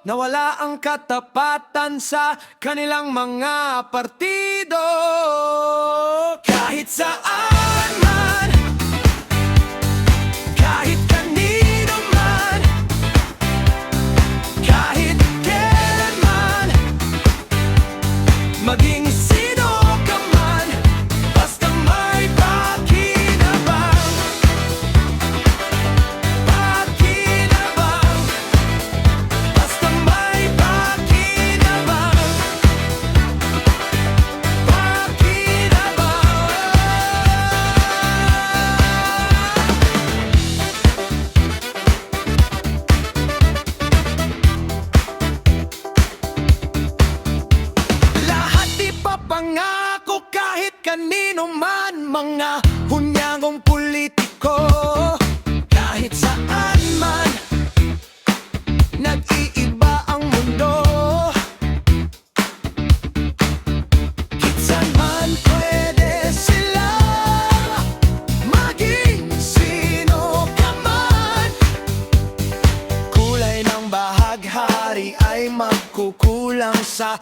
Nawala ang katapatan sa kanilang mga partido. Kahit saan man, kahit kanino man, kahit kailan man, maging sino ka man, basta may pakinabang. Pakinabang, basta may pakinabang. Lahat ipapangako kahit kanino man, mga hunyangong politiko. Kahit saan man, nag-iiba ang mundo. Kitsan man pwede sila, maging sino ka man. Kulay ng bahaghari ay magkukulang sa